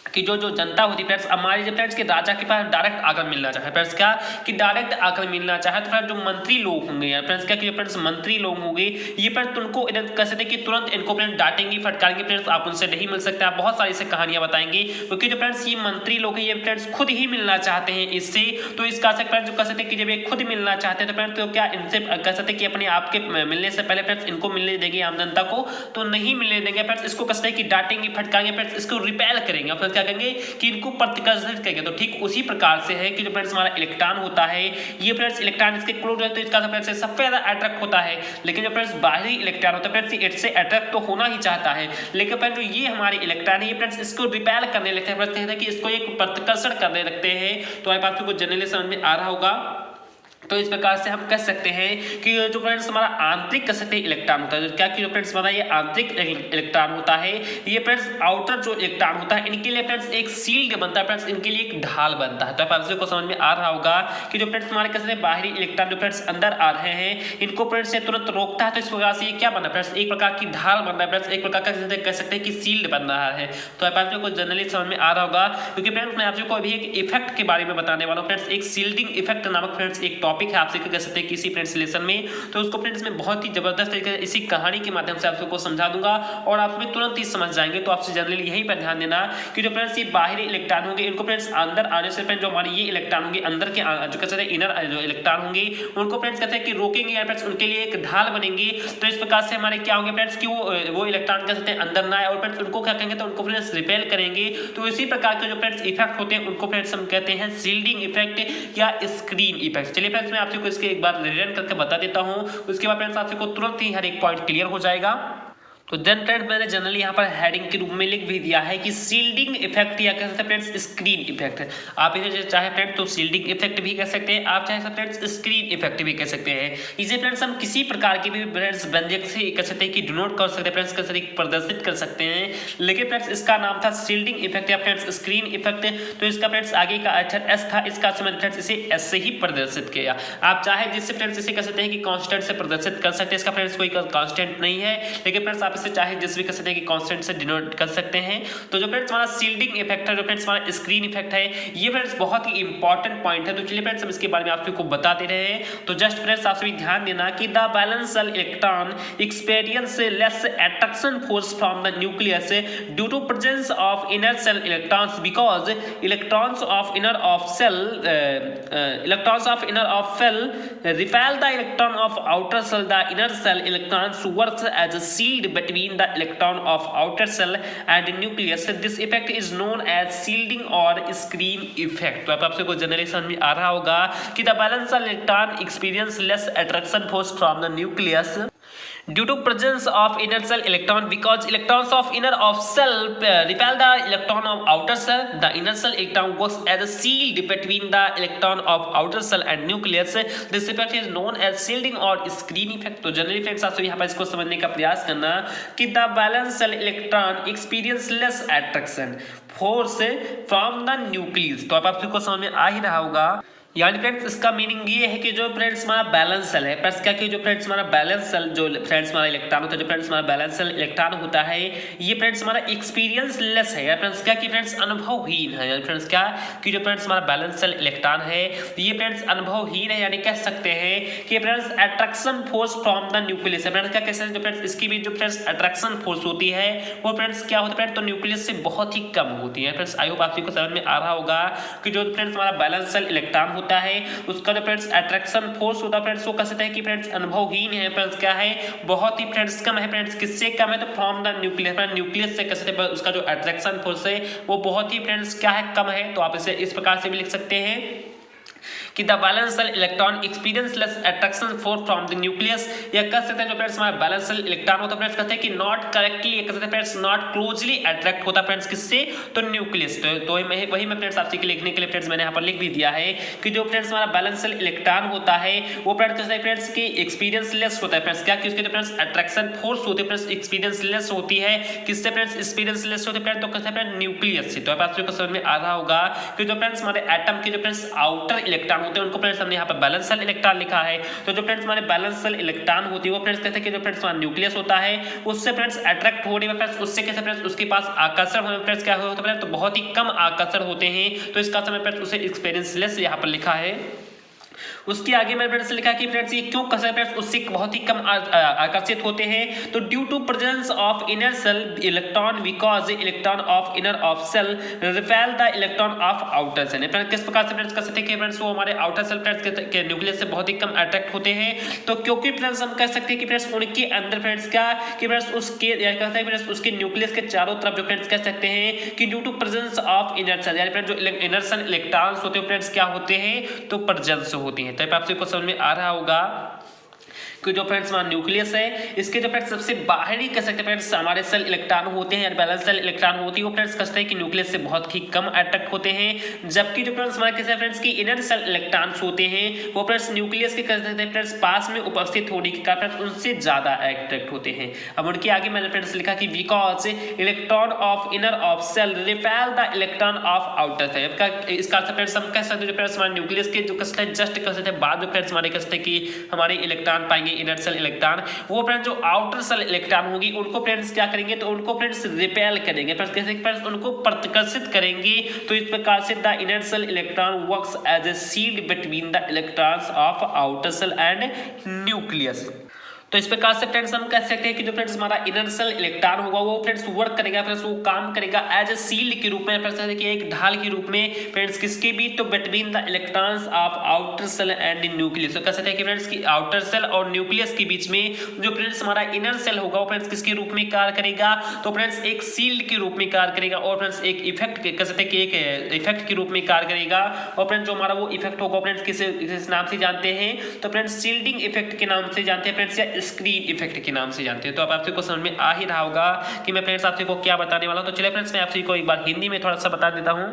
कि जो जनता होती है फ्रेंड्स हमारे जो फ्रेंड्स के राजा के पास डायरेक्ट आकर मिलना चाहे फ्रेंड्स क्या कि डायरेक्ट आकर मिलना चाहे तो फ्रेंड्स जो मंत्री लोग होंगे यार फ्रेंड्स क्या कि फ्रेंड्स मंत्री लोग होंगे ये फ्रेंड्स उनको कह सकते कि तुरंत इनको फ्रेंड्स डांटेंगे फटकारेंगे फ्रेंड्स, आप उनसे नहीं मिल सकते, आप बहुत सारी से कहानियां बताएंगे क्योंकि जो फ्रेंड्स ये मंत्री लोग हैं ये फ्रेंड्स खुद ही मिलना चाहते हैं इससे, तो इसका फ्रेंड्स जो कह सकते कि जब ये खुद मिलना चाहते हैं तो फ्रेंड्स तो क्या इनसे कह सकते कि अपने आप के मिलने से पहले फ्रेंड्स इनको मिलने देंगे आम जनता को, तो नहीं मिलने देंगे फ्रेंड्स, इसको कह सकते कि डांटेंगे फटकारेंगे फ्रेंड्स, इसको रिपेल करेंगे और क्या करेंगे कि इनको प्रतिकर्षित करेंगे। तो ठीक उसी प्रकार से है कि जो फ्रेंड्स हमारा इलेक्ट्रॉन होता है ये फ्रेंड्स इलेक्ट्रॉन इसके क्लोज है तो इसका फ्रेंड्स सबसे ज्यादा अट्रैक्ट होता है, लेकिन जो फ्रेंड्स बाहरी इलेक्ट्रॉन होता है फ्रेंड्स इससे अट्रैक्ट तो होना ही चाहता है, लेकिन फ्रेंड्स जो ये हमारे इलेक्ट्रॉन है ये फ्रेंड्स इसको रिपेल करने लगते हैं फ्रेंड्स कि इसको एक प्रतिकर्षण करने लगते हैं। तो आप आपको जनरली समझ में आ रहा होगा। तो इस प्रकार से हम कह सकते हैं कि जो फ्रेंड्स हमारा आंतरिक कह सकते हैं इलेक्ट्रॉन होता है, क्या कि जो फ्रेंड्स हमारा ये आंतरिक इलेक्ट्रॉन होता है ये फ्रेंड्स आउटर जो इलेक्ट्रॉन होता है इनके लिए फ्रेंड्स एक शील्ड बनता है फ्रेंड्स, इनके लिए एक ढाल बनता है। तो आप आपको समझ में आ रहा होगा कि जो फ्रेंड्स हमारे कह सकते हैं बाहरी इलेक्ट्रॉन जो फ्रेंड्स अंदर आ रहे हैं इनको फ्रेंड्स से तुरंत रोकता है, तो इस प्रकार से ये क्या बना फ्रेंड्स एक प्रकार की ढाल बन रहा है फ्रेंड्स, एक प्रकार का कह सकते हैं कि शील्ड बन रहा है। तो आप आपको जनरली समझ में आ रहा होगा क्योंकि फ्रेंड्स मैं आपको अभी एक इफेक्ट के बारे में बताने वाला हूँ फ्रेंड्स, एक शील्डिंग इफेक्ट नामक फ्रेंड्स एक टॉपिक है आपसे कह सकते हैं किसी फ्रेंड्स लेसन में, तो उसको फ्रेंड्स मैं बहुत ही जबरदस्त तरीके से इसी कहानी के माध्यम से आपको समझा दूंगा और आप में तुरंत ही समझ जाएंगे। तो आपसे जनरली यहीं पर ध्यान देना कि जो फ्रेंड्स ये बाहरी इलेक्ट्रॉन होंगे इनको फ्रेंड्स अंदर आने से पहले जो हमारे ये इलेक्ट्रॉन होंगे अंदर के जो कहते हैं इनर जो इलेक्ट्रॉन होंगे उनको फ्रेंड्स कहते हैं कि रोकेंगे या फ्रेंड्स उनके लिए एक ढाल बनेंगे। तो इस प्रकार से हमारे क्या होंगे फ्रेंड्स कि वो इलेक्ट्रॉन कह सकते हैं अंदर ना आए और फ्रेंड्स उनको क्या कहेंगे तो उनको फ्रेंड्स रिपेल करेंगे। तो इसी प्रकार के जो फ्रेंड्स इफेक्ट होते हैं उनको फ्रेंड्स हम कहते हैं शील्डिंग इफेक्ट या स्क्रीन इफेक्ट। चलिए फ्रेंड्स मैं आपको इसके एक बार रिवीजन करके बता देता हूं, उसके बाद फ्रेंड्स आपको तुरंत ही हर एक पॉइंट क्लियर हो जाएगा। तो देन फ्रेंड्स मैंने जनरली यहाँ पर हेडिंग के रूप में लिख भी दिया है कि शील्डिंग इफेक्ट या कह सकते हैं फ्रेंड्स स्क्रीन इफेक्ट। आप इसे चाहे फ्रेंड्स तो शील्डिंग इफेक्ट भी कह सकते हैं, आप चाहे फ्रेंड्स स्क्रीन इफेक्ट भी कह सकते हैं। इसे फ्रेंड्स हम किसी प्रकार की भी फ्रेंड्स व्यंजक से कह सकते हैं कि डिनोट कर सकते हैं फ्रेंड्स, कह सकते हैं प्रदर्शित कर सकते हैं, लेकिन फ्रेंड्स इसका नाम था शील्डिंग इफेक्ट या फ्रेंड्स स्क्रीन इफेक्ट। तो इसका फ्रेंड्स आगे का अक्षर एस था, इसका मैंने फ्रेंड्स इसे एस से ही प्रदर्शित किया। आप चाहे जिससे फ्रेंड्स इसे कह सकते हैं कि कांस्टेंट से प्रदर्शित कर सकते हैं, इसका फ्रेंड्स कोई कांस्टेंट नहीं है, लेकिन फ्रेंड्स आप इसे चाहे जिस भी सकते हैं कि कांस्टेंट से डिनोट कर सकते हैं। तो जो फ्रेंड्स हमारा शील्डिंग इफेक्ट है, जो फ्रेंड्स हमारा स्क्रीन इफेक्ट है, ये फ्रेंड्स बहुत ही इंपॉर्टेंट पॉइंट है। तो चलिए फ्रेंड्स हम इसके बारे में आपको बता दे रहे हैं। तो जस्ट फ्रेंड्स आप सभी ध्यान देना कि the valence shell electron experience less attraction force from the nucleus due to presence of inner shell electrons because electrons of inner of shell repel the electron of outer cell. The inner cell electrons works as a shield between the electron of outer cell and nucleus. This effect is known as shielding और screen effect. तो आपसे को generally समझ में आ रहा होगा कि the valence electron experience less attraction force from the nucleus due to presence of inner cell electron, because electrons of inner of cell repel the electron of outer cell. The inner cell electron works as a shield between the electron of outer cell and nucleus. This effect is known as shielding और screen effect. तो generally friends आपसे यहाँ पर इसको समझने का प्रयास करना कि the valence cell electron experience less attraction force from the nucleus. तो आपसे को समझ में आ ही रहा होगा, यानी फ्रेंड्स इसका मीनिंग ये है कि जो फ्रेंड्स हमारा बैलेंस सेल है, प्लस क्या कि जो फ्रेंड्स हमारा बैलेंस सेल जो फ्रेंड्स हमारा इलेक्ट्रॉन होता है, जो फ्रेंड्स हमारा बैलेंस सेल इलेक्ट्रॉन होता है, ये फ्रेंड्स हमारा एक्सपीरियंस लेस है, या फ्रेंड्स क्या कि फ्रेंड्स अनुभवहीन है। यानी फ्रेंड्स क्या कि जो फ्रेंड्स हमारा बैलेंस सेल इलेक्ट्रॉन है ये फ्रेंड्स अनुभवहीन है, यानी कह सकते हैं कि friends attraction force from the nucleus है। फ्रेंड्स क्या कह सकते हैं, जो फ्रेंड्स इसकी भी जो फ्रेंड्स अट्रैक्शन फोर्स होती है वो फ्रेंड्स क्या होता है फ्रेंड्स, तो न्यूक्लियस से बहुत ही कम होती है। फ्रेंड्स आई होप आप सबको समझ में आ रहा होगा कि जो फ्रेंड्स हमारा बैलेंस सेल इलेक्ट्रॉन होता है उसका जो फ्रेंड्स अट्रैक्शन फोर्स होता है फ्रेंड्स वो कह सकते हैं कि फ्रेंड्स अनुभवहीन है, फ्रेंड्स क्या है बहुत ही फ्रेंड्स कम है। फ्रेंड्स किससे कम है, तो फ्रॉम द न्यूक्लियस, न्यूक्लियस से कह सकते हैं उसका जो अट्रैक्शन फोर्स है वो बहुत ही फ्रेंड्स क्या है, कम है। तो आप इसे इस प्रकार से भी लिख सकते हैं कि the valence shell electron experience less attraction force from the nucleus, या कह सकते हैं जो फ्रेंड्स हमारा बैलेंस सेल इलेक्ट्रॉन होता है फ्रेंड्स कहते हैं कि नॉट करेक्टली, कह सकते हैं फ्रेंड्स नॉट क्लोजली अट्रैक्ट होता है फ्रेंड्स किससे, तो न्यूक्लियस। तो वही मैं फ्रेंड्स आपसे लिखने के लिए फ्रेंड्स मैंने यहाँ पर लिख भी दिया है कि जो फ्रेंड्स हमारा बैलेंस सेल इलेक्ट्रॉन होता है वो फ्रेंड्स कहते हैं फ्रेंड्स की एक्सपीरियंस लेस होता है। फ्रेंड्स क्या कि उसके जो फ्रेंड्स अट्रैक्शन फोर्स होती है फ्रेंड्स एक्सपीरियंस लेस होती है, किससे फ्रेंड्स एक्सपीरियंस लेस होती है फ्रेंड्स, तो कहते हैं फ्रेंड्स न्यूक्लियस से। तो आप आपको समझ में आ रहा होगा कि जो फ्रेंड्स हमारे एटम के जो फ्रेंड्स आउटर इलेक्ट्रॉन होते हैं उनको फ्रेंड्स हमने यहाँ पर बैलेंस सेल इलेक्ट्रॉन लिखा है। तो जो फ्रेंड्स हमारे बैलेंस सेल इलेक्ट्रॉन होती है वो फ्रेंड्स कहते हैं कि जो फ्रेंड्स हमारा न्यूक्लियस होता है उससे फ्रेंड्स अट्रैक्ट होने में फ्रेंड्स उससे कैसे फ्रेंड्स उसके पास आकर्षण होने में फ्रेंड्स क्या होता है, तो बहुत ही कम आकर्षण होते हैं। तो इसका समय फ्रेंड्स उसे एक्सपीरियंस लेस यहाँ पर लिखा है। उसके आगे मैंने फ्रेंड्स लिखा कि फ्रेंड्स ये क्यों कह सकते हैं उससे बहुत ही कम आकर्षित होते हैं, तो due to presence of inner shell electron, because electron of inner of shell repel the electron of outer shell. Friends किस प्रकार से फ्रेंड्स कह सकते हैं कि फ्रेंड्स वो हमारे आउटर सेल फ्रेंड्स के न्यूक्लियस से बहुत ही कम अट्रैक्ट होते हैं। तो क्योंकि फ्रेंड्स हम कह सकते हैं कि फ्रेंड्स उनके अंदर फ्रेंड्स क्या कि फ्रेंड्स उसके कहते हैं फ्रेंड्स उसके न्यूक्लियस के चारों तरफ जो फ्रेंड्स कह सकते हैं कि due to presence of inner shell, यानी फ्रेंड्स जो इनर सेल इलेक्ट्रॉन्स होते हैं फ्रेंड्स क्या होते हैं, तो प्रेजेंस होती हैं। तो आपसे कुछ समझ में आ रहा होगा कि जो फ्रेंड्स हमारा न्यूक्लियस है इसके जो फ्रेंड्स सबसे बाहरी कह सकते हैं फ्रेंड्स हमारे सेल इलेक्ट्रॉन होते हैं, बैलेंस सेल इलेक्ट्रॉन होती है वो फ्रेंड्स कहते हैं कि न्यूक्लियस से बहुत ही कम अट्रैक्ट होते हैं, जबकि जो फ्रेंड्स हमारे कैसे फ्रेंड्स की इनर सेल इलेक्ट्रॉन्स होते हैं वो फ्रेंड्स न्यूक्लियस के कह सकते हैं फ्रेंड्स पास में उपस्थित होने के कारण उनसे ज्यादा अट्रैक्ट होते हैं। अब उनके आगे मैंने फ्रेंड्स लिखा कि because electron of inner of shell repel the electron of outer shell. इसका अर्थ फ्रेंड्स हम कह सकते हैं जो फ्रेंड्स हमारे न्यूक्लियस के जो कहते हैं जस्ट कह सकते हैं बाद जो फ्रेंड्स हमारे कहते हैं कि हमारे इलेक्ट्रॉन पाएंगे इनर सेल इलेक्ट्रॉन, वो फ्रेंड्स जो आउटर सेल इलेक्ट्रॉन होगी उनको फ्रेंड्स क्या करेंगे, तो उनको फ्रेंड्स रिपेल करेंगे फ्रेंड्स कैसे फ्रेंड्स उनको प्रतिकर्षित करेंगे। तो इस प्रकार से the inner shell electron works as a shield between the electrons of outer shell and nucleus. तो इस प्रकार से फ्रेंड्स हम कह सकते हैं कि जो फ्रेंड्स हमारा इनर सेल इलेक्ट्रॉन होगा वो फ्रेंड्स वर्क करेगा फ्रेंड्स वो काम करेगा एज ए शील्ड के रूप में फ्रेंड्स देखिए एक ढाल के रूप में फ्रेंड्स किसके बीच, तो between the electrons of outer shell and nucleus. तो कह सकते हैं कि फ्रेंड्स की आउटर सेल और न्यूक्लियस के बीच में जो फ्रेंड्स हमारा इनर सेल होगा वो फ्रेंड्स किसके रूप में कार्य करेगा, तो फ्रेंड्स एक शील्ड के रूप में कार्य करेगा और फ्रेंड्स एक इफेक्ट कह सकते हैं कि एक इफेक्ट के रूप में कार्य करेगा। और फ्रेंड्स जो हमारा वो इफेक्ट होगा फ्रेंड्स किस नाम से जानते हैं, तो फ्रेंड्स शील्डिंग इफेक्ट के नाम से जानते हैं फ्रेंड्स या स्क्रीन इफेक्ट के नाम से जानते हैं। तो अब आपसे को समझ में आ ही रहा होगा कि मैं फ्रेंड्स आपसे को क्या बताने वाला हूं। तो चलिए फ्रेंड्स मैं आपसे को एक बार हिंदी में थोड़ा सा बता देता हूं।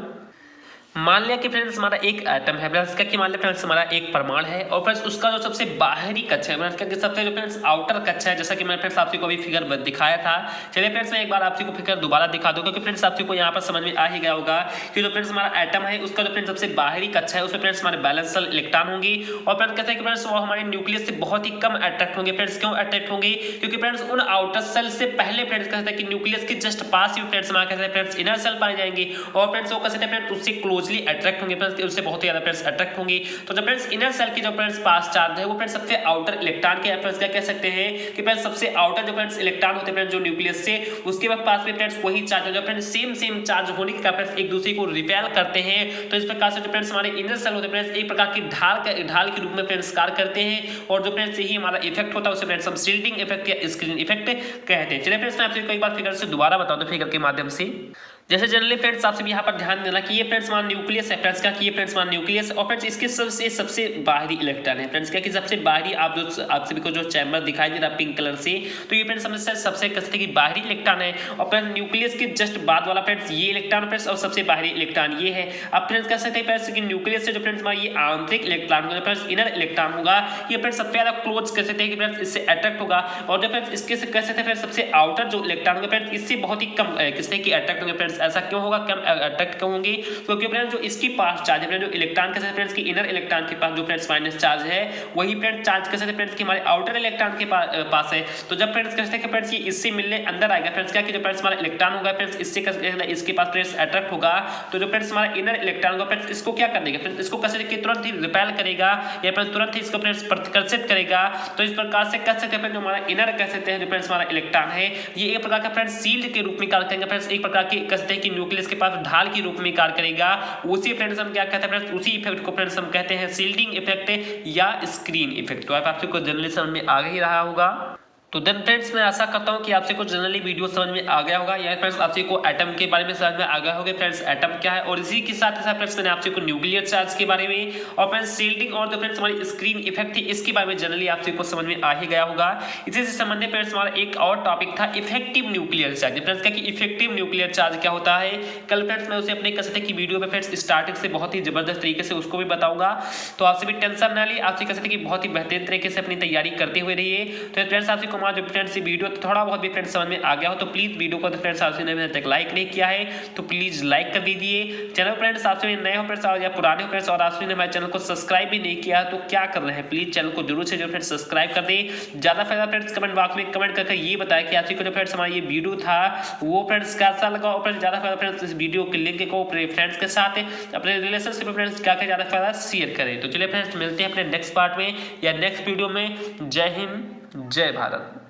मान लिया कि फ्रेंड्स हमारा एक एटम है फ्रेंड्स क्या कि मान लिया फ्रेंड्स हमारा एक परमाणु है और फ्रेंड्स उसका जो सबसे बाहरी कक्षा है फ्रेंड्स क्या सबसे जो फ्रेंड्स आउटर कक्षा है, जैसा कि मैंने फ्रेंड्स आपसे को भी फिगर दिखाया था। चलिए फ्रेंड्स मैं एक बार आपसे को फिगर दोबारा दिखा दूं क्योंकि फ्रेंड्स आपसे को यहाँ पर समझ में आ ही गया होगा कि जो फ्रेंड्स हमारा एटम है उसका जो फ्रेंड्स सबसे बाहरी कक्षा है उसमें फ्रेंड्स हमारे बैलेंस सेल इलेक्ट्रॉन होंगी और फ्रेंड्स कहते हैं कि फ्रेंड्स वो हमारे न्यूक्लियस से बहुत ही कम अट्रैक्ट होंगे। फ्रेंड्स क्यों अट्रैक्ट होंगे, क्योंकि फ्रेंड्स उन आउटर सेल से पहले फ्रेंड्स कहते हैं कि न्यूक्लियस के जस्ट पास ही फ्रेंड्स हमारे कहते हैं फ्रेंड्स इनर सेल पाए जाएंगे और फ्रेंड्स वो कहते हैं फ्रेंड्स उससे क्लोज क्लोजली अट्रैक्ट होंगे फ्रेंड्स, उससे बहुत ही ज्यादा फ्रेंड्स अट्रैक्ट होंगे। तो जो फ्रेंड्स इनर सेल की जो फ्रेंड्स पास चार्ज है वो फ्रेंड्स सबसे आउटर इलेक्ट्रॉन के फ्रेंड्स क्या कह सकते हैं कि फ्रेंड्स सबसे आउटर जो फ्रेंड्स इलेक्ट्रॉन होते हैं फ्रेंड्स जो न्यूक्लियस से उसके पास में फ्रेंड्स वही चार्ज जो फ्रेंड्स सेम चार्ज होने के कारण फ्रेंड्स एक दूसरे को रिपेल करते हैं। तो इस प्रकार से जो फ्रेंड्स हमारे इनर सेल होते हैं फ्रेंड्स एक प्रकार की ढाल के रूप में फ्रेंड्स कार्य करते हैं और जो फ्रेंड्स यही हमारा इफेक्ट होता है उसे फ्रेंड्स हम शील्डिंग इफेक्ट या स्क्रीन इफेक्ट कहते हैं। चलिए फ्रेंड्स मैं आपसे एक बार फिगर से दोबारा बता दूं फिगर के माध्यम से। जैसे जनरली फ्रेंड्स आपसे भी यहाँ पर ध्यान देना कि ये फ्रेंड्स हमारा न्यूक्लियस है फ्रेंड्स, क्या कि ये फ्रेंड्स हमारा न्यूक्लियस और फ्रेंड्स इसके सबसे बाहरी इलेक्ट्रॉन है फ्रेंड्स, क्या कि सबसे बाहरी आप सभी को जो चैम्बर दिखाई दे रहा है पिंक कलर से, तो ये फ्रेंड्स सबसे कहते हैं कि बाहरी इलेक्ट्रॉन है। और फ्रेंड्स न्यूक्लियस के जस्ट बाद वाला फ्रेंड्स ये इलेक्ट्रॉन फ्रेंड्स और सबसे बाहरी इलेक्ट्रॉन ये है। अब फ्रेंड्स कह सकते हैं फ्रेंड्स कि न्यूक्लियस से जो फ्रेंड्स हमारा ये आंतरिक इलेक्ट्रॉन होगा फ्रेंड्स इनर इलेक्ट्रॉन होगा, ये फ्रेंड्स सबसे ज्यादा क्लोज कह सकते हैं कि फ्रेंड्स इससे अट्रैक्ट होगा। और जो फ्रेंड्स इसके से कह सकते हैं फ्रेंड्स सबसे आउटर जो इलेक्ट्रॉन होगा फ्रेंड्स इससे बहुत ही कम किससे की अट्रैक्ट होंगे फ्रेंड्स। ऐसा क्यों होगा अट्रैक्ट होंगे क्योंकि फ्रेंड्स जो इसकी पास चार्ज है फ्रेंड्स जो इलेक्ट्रॉन के साथ फ्रेंड्स की इनर इलेक्ट्रॉन के पास जो फ्रेंड्स माइनस चार्ज है वही फ्रेंड्स चार्ज के साथ फ्रेंड्स की हमारे आउटर इलेक्ट्रॉन के पास है। तो जब फ्रेंड्स कहते हैं कि फ्रेंड्स ये इससे मिलने अंदर आएगा फ्रेंड्स क्या कि जो फ्रेंड्स हमारा इलेक्ट्रॉन होगा फ्रेंड्स इसके पास फ्रेंड्स अट्रैक्ट होगा। तो जो फ्रेंड्स हमारा इनर इलेक्ट्रॉन होगा फ्रेंड्स इसको क्या कर देगा फ्रेंड्स इसको कैसे कि तुरंत ही रिपेल करेगा या फ्रेंड्स तुरंत ही इसको फ्रेंड्स प्रतिकर्षित करेगा। तो इस प्रकार से कह सकते हैं जो हमारा इनर कह सकते हैं जो फ्रेंड्स हमारा इलेक्ट्रॉन है ये एक प्रकार का फ्रेंड्स शील्ड के रूप में कार्य करेंगे फ्रेंड्स, एक प्रकार के कह सकते हैं कि न्यूक्लियस के पास ढाल के रूप में कार्य करेगा। उसी फ्रेंड्स हम क्या कहते हैं फ्रेंड्स उसी इफेक्ट को फ्रेंड्स हम कहते हैं शील्डिंग इफेक्ट या स्क्रीन इफेक्ट। तो आप सबको जनरली समझ में आ ही रहा होगा। तो देन फ्रेंड्स मैं आशा करता हूं कि आपसे कुछ जनरली वीडियो समझ में आ गया होगा या फ्रेंड्स आपसे को एटम के बारे में समझ में आ गया होगा फ्रेंड्स एटम क्या है, और इसी के साथ फ्रेंड्स मैंने आपसे को न्यूक्लियर चार्ज के बारे में और फ्रेंड्स शील्डिंग और जो फ्रेंड्स हमारी स्क्रीन इफेक्ट थी इसके बारे में जनरली आपसे को समझ में आ ही गया होगा। इसी से संबंधित फ्रेंड्स हमारा एक और टॉपिक था इफेक्टिव न्यूक्लियर चार्ज। फ्रेंड्स क्या कि इफेक्टिव न्यूक्लियर चार्ज क्या होता है कल फ्रेंड्स मैं उसे अपने कह सकते हैं कि वीडियो में फ्रेंड्स स्टार्टिंग से बहुत ही जबरदस्त तरीके से उसको भी बताऊंगा। तो आपसे भी टेंशन ना ली, आपसे कह सकते हैं कि बहुत ही बेहतरीन तरीके से अपनी तैयारी करते हुए रहिए। तो फ्रेंड्स आपसे को जो फ्रेंड्स वीडियो थोड़ा बहुत भी फ्रेंड्स समझ में आ गया हो तो प्लीज वीडियो को फ्रेंड्स आपसे अभी तक लाइक नहीं किया है तो प्लीज लाइक कर दीजिए। चैनल फ्रेंड्स आपसे नए हो फ्रेंड्स या पुराने हो फ्रेंड्स और आपने हमारे चैनल को सब्सक्राइब भी नहीं किया तो क्या कर रहे हैं, प्लीज चैनल को जरूर से फ्रेंड्स सब्सक्राइब कर दें। ज्यादा फायदा फ्रेंड्स कमेंट बॉक्स में कमेंट करके ये बताया कि आपको जो फ्रेंड्स हमारा ये वीडियो था वो फ्रेंड्स कैसा लगा और फ्रेंड्स ज्यादा फायदा फ्रेंड्स इस वीडियो के लिंक को अपने फ्रेंड्स के साथ अपने रिलेशनशिप में फ्रेंड्स क्या ज्यादा फायदा शेयर करें। तो चलिए फ्रेंड्स मिलते हैं अपने नेक्स्ट पार्ट में या नेक्स्ट वीडियो में। जय हिंद जय भारत।